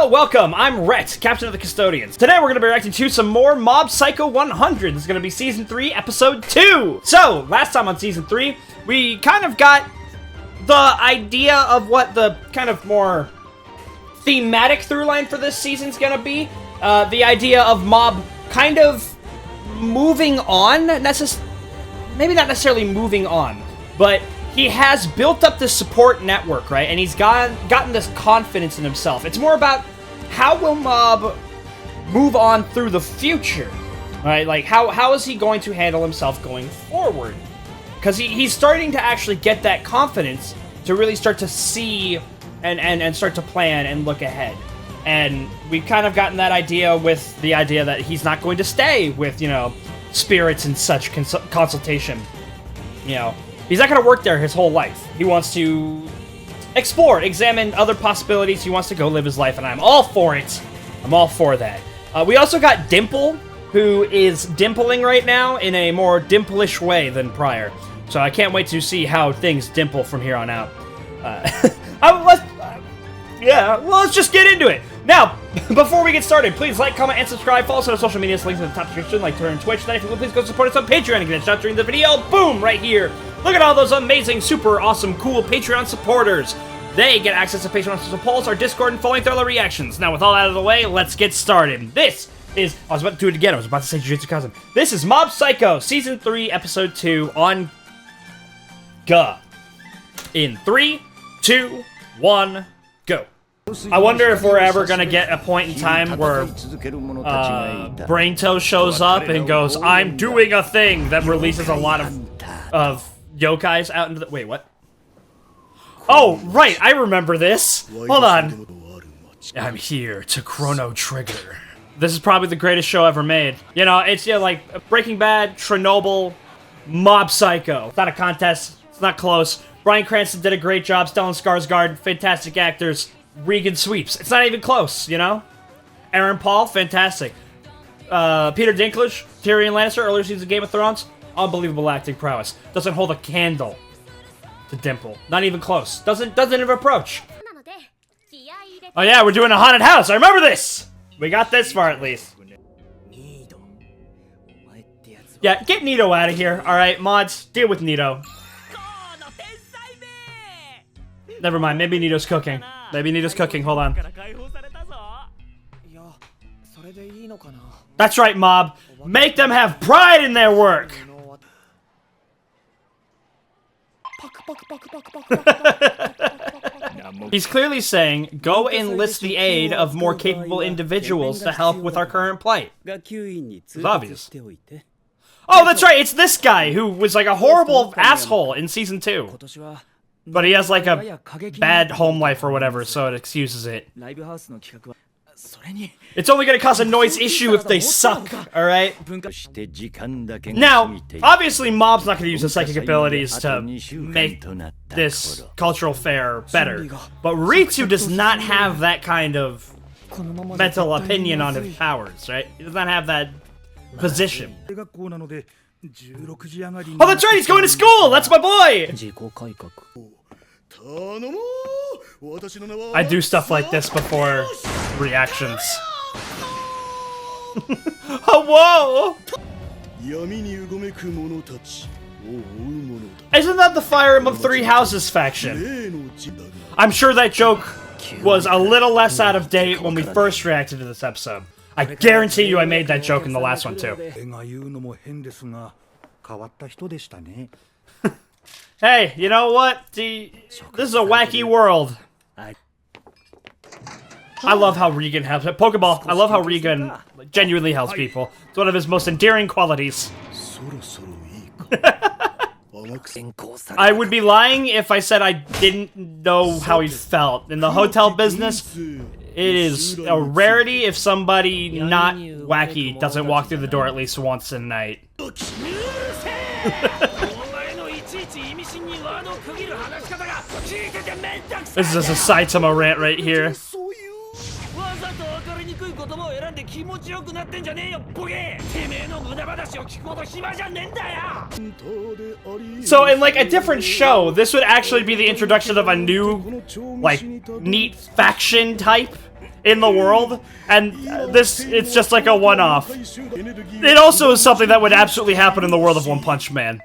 Hello, welcome. I'm Rhett, Captain of the Custodians. Today we're going to be reacting to some more Mob Psycho 100. This is going to be Season 3, Episode 2. So, last time on Season 3, we kind of got the idea of what the kind of more thematic through line for this season's going to be. The idea of Mob kind of moving on, maybe not necessarily moving on, but he has built up this support network, right? And he's gotten this confidence in himself. It's more about how will Mob move on through the future, right? Like, how is he going to handle himself going forward? Because he's starting to actually get that confidence to really start to see and start to plan and look ahead. And we've kind of gotten that idea with the idea that he's not going to stay with, you know, spirits and such consultation, you know. He's not going to work there his whole life. He wants to explore, examine other possibilities. He wants to go live his life, and I'm all for it. I'm all for that. We also got Dimple, who is dimpling right now in a more dimplish way than prior. So I can't wait to see how things dimple from here on out. Let's just get into it. Now, before we get started, please like, comment, and subscribe. Follow us on our social media links in the top description, like Twitter and Twitch. Then if you will, please go support us on Patreon and get a shout during the video. Boom, right here. Look at all those amazing, super awesome, cool Patreon supporters. They get access to Patreon exclusive polls, our Discord, and following thriller reactions. Now, with all out of the way, let's get started. This is, I was about to do it again. I was about to say Jujutsu Kaisen. This is Mob Psycho, Season 3, Episode 2 on Ga. In 3, 2, 1, go. I wonder if we're ever gonna get a point in time where Brainto shows up and goes, "I'm doing a thing," that releases a lot of yokais out into the— wait, what? Oh, right, I remember this. Hold on. I'm here to Chrono Trigger. This is probably the greatest show ever made. You know, it's, you know, like Breaking Bad, Chernobyl, Mob Psycho. It's not a contest. It's not close. Bryan Cranston did a great job. Stellan Skarsgård, fantastic actors. Regan sweeps. It's not even close, you know? Aaron Paul, fantastic. Peter Dinklage, Tyrion Lannister, earlier seasons of Game of Thrones, unbelievable acting prowess. Doesn't hold a candle to Dimple. Not even close. Doesn't even approach. Oh yeah, we're doing a haunted house. I remember this! We got this far at least. Yeah, get Nito out of here. Alright, mods, deal with Nito. Never mind, maybe Nito's cooking. Maybe Nito's cooking, hold on. That's right, Mob. Make them have pride in their work! He's clearly saying, go enlist the aid of more capable individuals to help with our current plight. It's obvious. Oh, that's right, it's this guy who was like a horrible asshole in Season 2. But he has like a bad home life or whatever, so it excuses it. It's only gonna cause a noise issue if they suck, alright? Now, obviously Mob's not gonna use his psychic abilities to make this cultural fair better. But Ritsu does not have that kind of mental opinion on his powers, right? He does not have that position. Oh, that's right, he's going to school! That's my boy! I do stuff like this before reactions. Oh, whoa! Isn't that the Fire Emblem Three Houses faction? I'm sure that joke was a little less out of date when we first reacted to this episode. I guarantee you I made that joke in the last one too. Hey, you know what? This is a wacky world. I love how Regan helps. Pokeball, I love how Regan genuinely helps people. It's one of his most endearing qualities. I would be lying if I said I didn't know how he felt. In the hotel business, it is a rarity if somebody not wacky doesn't walk through the door at least once a night. This is a Saitama rant right here. So in like a different show, this would actually be the introduction of a new, like, neat faction type in the world, and it's just like a one-off. It also is something that would absolutely happen in the world of One Punch Man,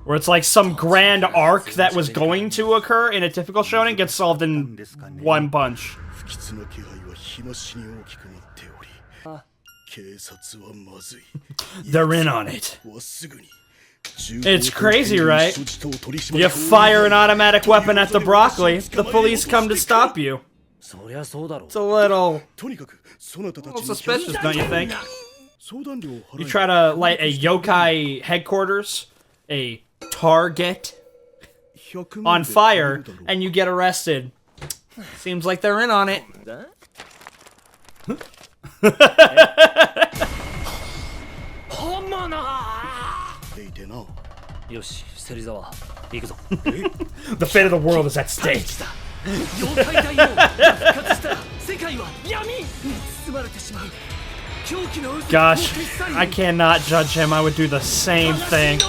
where it's like some grand arc that was going to occur in a typical shonen gets solved in one punch. They're in on it. It's crazy, right? You fire an automatic weapon at the broccoli, the police come to stop you. It's a little suspicious, don't you think? You try to light a yokai headquarters, a target, on fire, and you get arrested. Seems like they're in on it. The fate of the world is at stake. Gosh, I cannot judge him. I would do the same thing.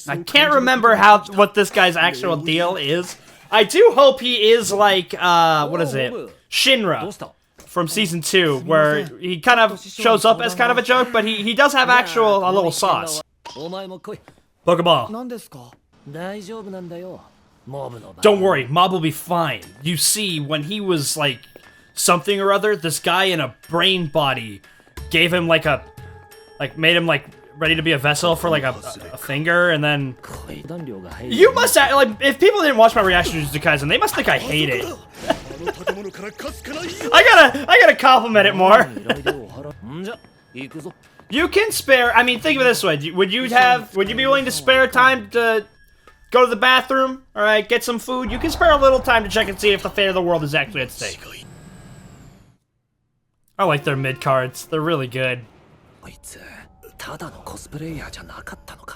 I can't remember what this guy's actual deal is. I do hope he is like, what is it? Shinra from season 2, where he kind of shows up as kind of a joke, but he does have a little sauce. Pokeball. Don't worry, Mob will be fine. You see, when he was like something or other, this guy in a brain body gave him like made him like ready to be a vessel for like a finger, and then you must like, if people didn't watch my reaction to Jujutsu Kaisen, they must think I hate it. I gotta compliment it more. You can spare. I mean, think of it this way: would you be willing to spare time to go to the bathroom? All right, get some food. You can spare a little time to check and see if the fate of the world is actually at stake. I like their mid cards. They're really good.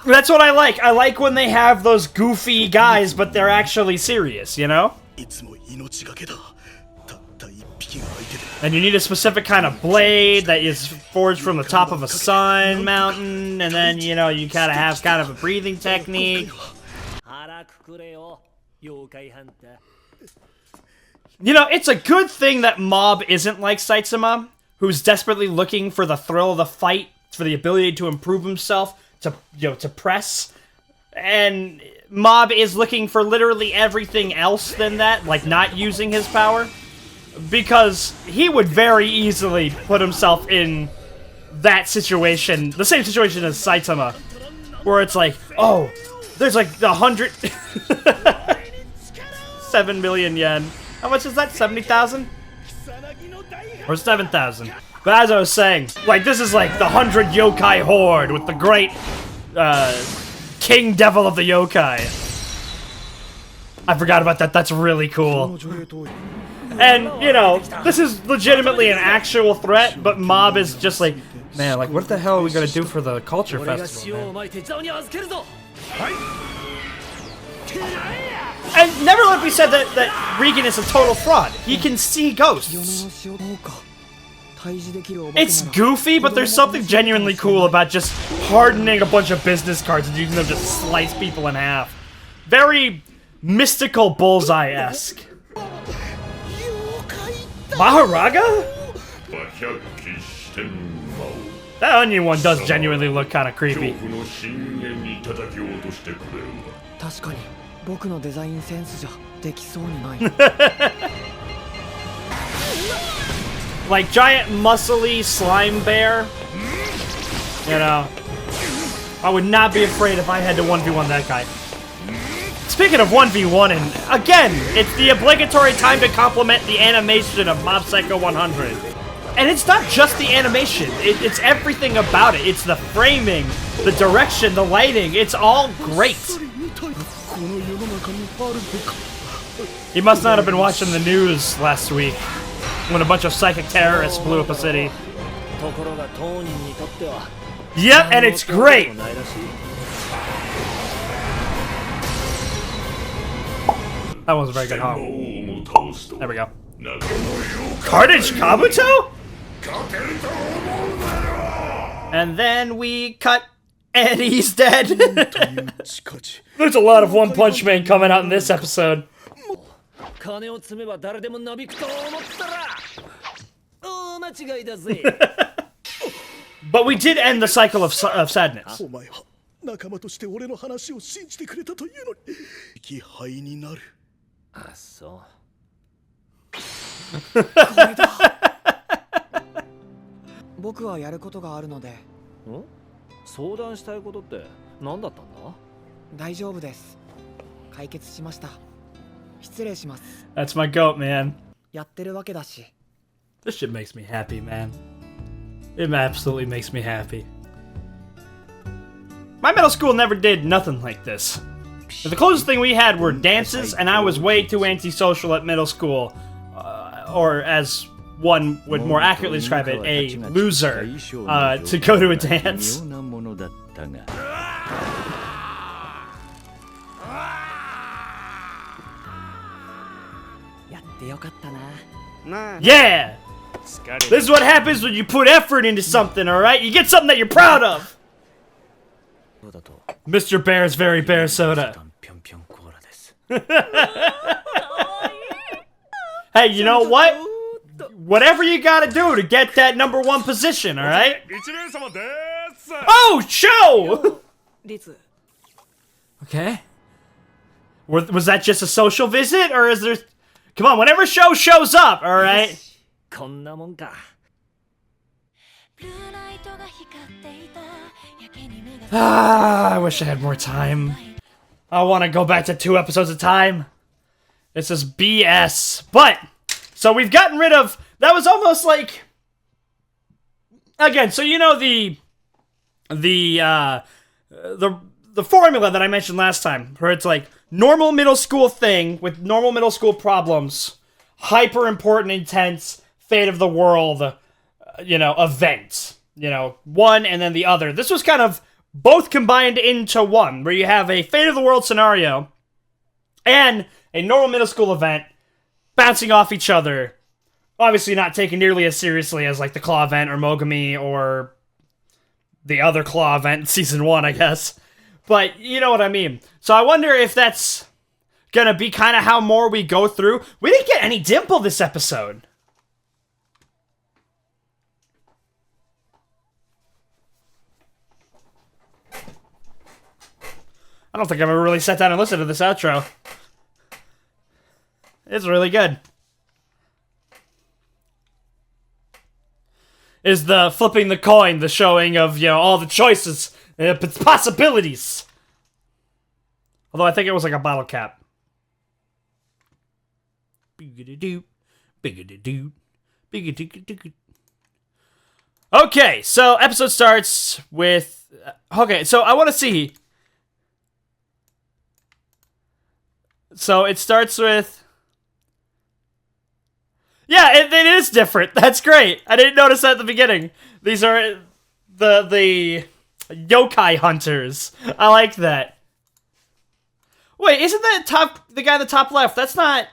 That's what I like. I like when they have those goofy guys, but they're actually serious, you know? And you need a specific kind of blade that is forged from the top of a sun mountain, and then, you know, you gotta have kind of a breathing technique. You know, it's a good thing that Mob isn't like Saitama, who's desperately looking for the thrill of the fight, for the ability to improve himself, to, you know, to press. And Mob is looking for literally everything else than that, like not using his power. Because he would very easily put himself in that situation, the same situation as Saitama, where it's like, oh, there's like 7 million yen. How much is that? 70,000? Or 7,000? But as I was saying, like, this is like the 100 yokai horde with the great King Devil of the Yokai. I forgot about that. That's really cool. And, you know, this is legitimately an actual threat, but Mob is just like, man, like, what the hell are we gonna do for the culture festival, man? And never let me said that Regan is a total fraud. He can see ghosts. It's goofy, but there's something genuinely cool about just hardening a bunch of business cards and using them to slice people in half. Very mystical Bullseye-esque. Maharaga? That onion one does genuinely look kind of creepy. Like giant muscly slime bear. You know, I would not be afraid if I had to 1v1 that guy. Speaking of 1v1, and again, it's the obligatory time to compliment the animation of Mob Psycho 100. And it's not just the animation, it's everything about it. It's the framing, the direction, the lighting, it's all great. He must not have been watching the news last week, when a bunch of psychic terrorists blew up a city. Yep, and it's great! That was a very good home. There we go. Carnage Kabuto? And then we cut, and he's dead. There's a lot of One Punch Man coming out in this episode. But we did end the cycle of sadness. That's my goat, man. This shit makes me happy, man. It absolutely makes me happy. My middle school never did nothing like this. The closest thing we had were dances, and I was way too antisocial at middle school. Or as one would more accurately describe it, a loser, to go to a dance. Yeah! This is what happens when you put effort into something, alright? You get something that you're proud of! Mr. Bear's Very Bear Soda. Hey, you know what? Whatever you gotta do to get that #1 position, alright? Oh, show! Okay. Was that just a social visit, or is there... Come on, whenever show shows up, alright? I wish I had more time. I want to go back to 2 episodes at a time. This is BS. But, so we've gotten rid of... That was almost like... Again, so you know the formula that I mentioned last time, where it's like normal middle school thing with normal middle school problems, hyper important, intense, fate of the world, event. One and then the other. This was kind of both combined into one, where you have a fate of the world scenario and a normal middle school event bouncing off each other. Obviously not taken nearly as seriously as like the Claw event or Mogami or the other Claw event in Season 1, I guess. But you know what I mean. So I wonder if that's gonna be kind of how more we go through. We didn't get any Dimple this episode. I don't think I've ever really sat down and listened to this outro. It's really good. Is the flipping the coin, the showing of, all the choices, possibilities. Although I think it was like a bottle cap. Okay, so episode starts with... Okay, so I want to see... So it starts with... Yeah, it is different. That's great. I didn't notice that at the beginning. These are the yokai hunters. I like that. Wait, isn't that the guy in the top left? That's not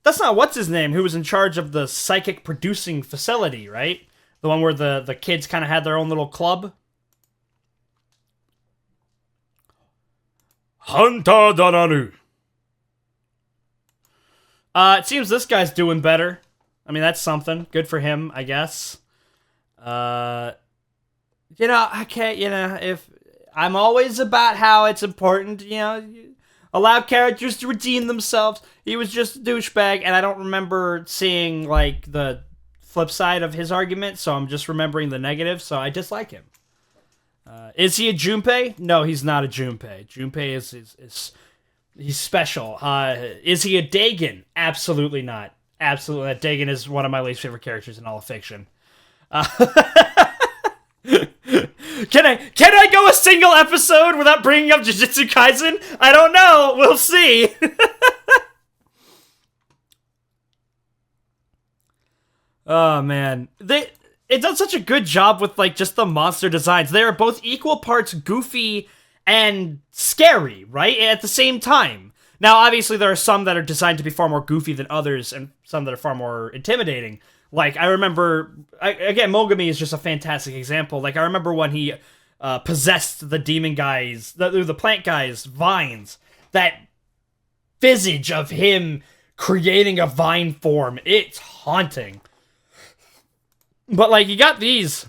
what's his name, who was in charge of the psychic producing facility, right? The one where the kids kind of had their own little club. Hunter Danaru. It seems this guy's doing better. I mean, that's something. Good for him, I guess. I can't, if... I'm always about how it's important, allow characters to redeem themselves. He was just a douchebag, and I don't remember seeing, like, the flip side of his argument, so I'm just remembering the negative, so I dislike him. Is he a Junpei? No, he's not a Junpei. Junpei is he's special. Is he a Dagon? Absolutely not. Absolutely not. Dagon is one of my least favorite characters in all of fiction. Can I go a single episode without bringing up Jujutsu Kaisen? I don't know. We'll see. Oh man, it does such a good job with like just the monster designs. They are both equal parts goofy and scary, right? At the same time. Now, obviously, there are some that are designed to be far more goofy than others, and some that are far more intimidating. Like, I remember, again, Mogami is just a fantastic example. Like, I remember when he possessed the demon guys, the plant guys' vines. That visage of him creating a vine form, it's haunting. But, like, you got these.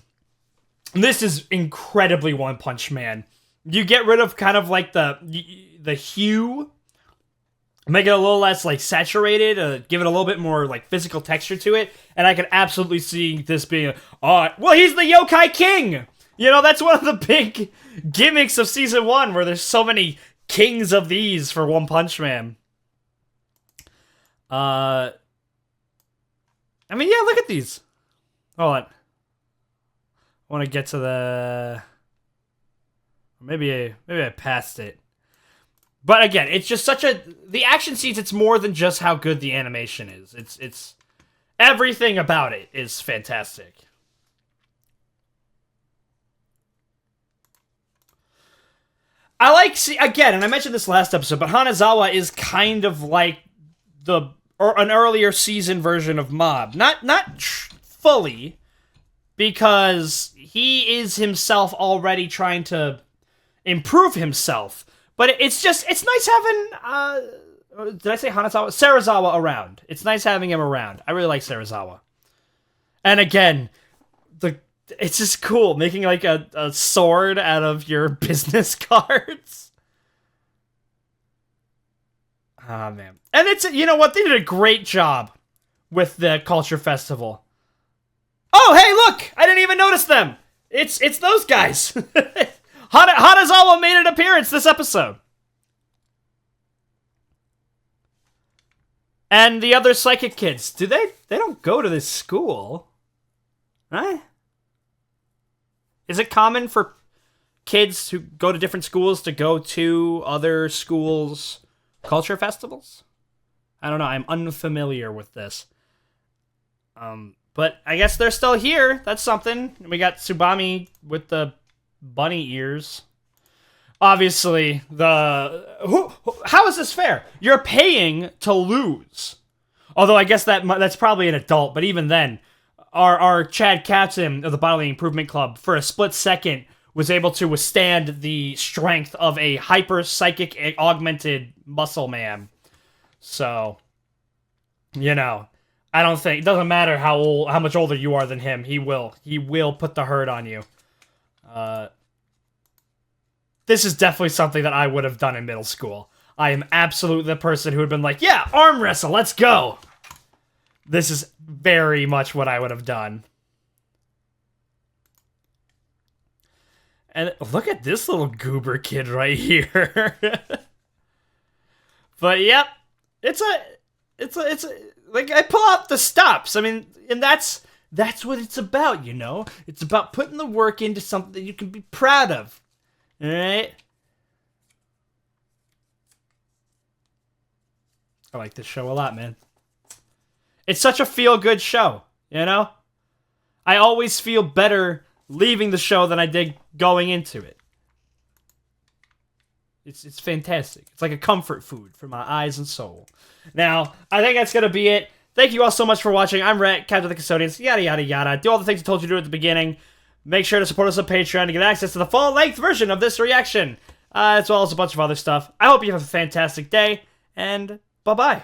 This is incredibly One Punch Man. You get rid of kind of, like, the hue, make it a little less, like, saturated, give it a little bit more, like, physical texture to it, and I can absolutely see this being, well, he's the Yokai King! You know, that's one of the big gimmicks of Season 1, where there's so many kings of these for One Punch Man. I mean, yeah, look at these. Hold on. I want to get to the... Maybe I passed it. But again, it's just such a... The action scenes, it's more than just how good the animation is. It's everything about it is fantastic. I like... See, again, and I mentioned this last episode, but Hanazawa is kind of like an earlier season version of Mob. Not fully, because he is himself already trying to improve himself. But it's nice having, did I say Hanazawa? Serizawa around. It's nice having him around. I really like Serizawa. And again, it's just cool, making like a sword out of your business cards. Ah, man. And it's, you know what, they did a great job with the Culture Festival. Oh, hey, look! I didn't even notice them! It's those guys! Hanazawa made an appearance this episode. And the other psychic kids, they don't go to this school, right? Is it common for kids who go to different schools to go to other schools' culture festivals? I don't know, I'm unfamiliar with this. But I guess they're still here. That's something. We got Tsubami with the bunny ears. Obviously, how is this fair? You're paying to lose. Although I guess that's probably an adult, but even then, our Chad Captain of the Bodily Improvement Club, for a split second, was able to withstand the strength of a hyper-psychic augmented muscle man. So, you know, I don't think, it doesn't matter how much older you are than him, he will put the hurt on you. This is definitely something that I would have done in middle school. I am absolutely the person who would have been like, yeah, arm wrestle, let's go! This is very much what I would have done. And look at this little goober kid right here. But yep, it's like, I pull out the stops. I mean, and that's what it's about, you know? It's about putting the work into something that you can be proud of. Alright? I like this show a lot, man. It's such a feel-good show, you know? I always feel better leaving the show than I did going into it. It's fantastic. It's like a comfort food for my eyes and soul. Now, I think that's going to be it. Thank you all so much for watching. I'm Rhett, Captain of the Custodians, yada yada yada. Do all the things I told you to do at the beginning. Make sure to support us on Patreon to get access to the full-length version of this reaction, as well as a bunch of other stuff. I hope you have a fantastic day, and bye-bye.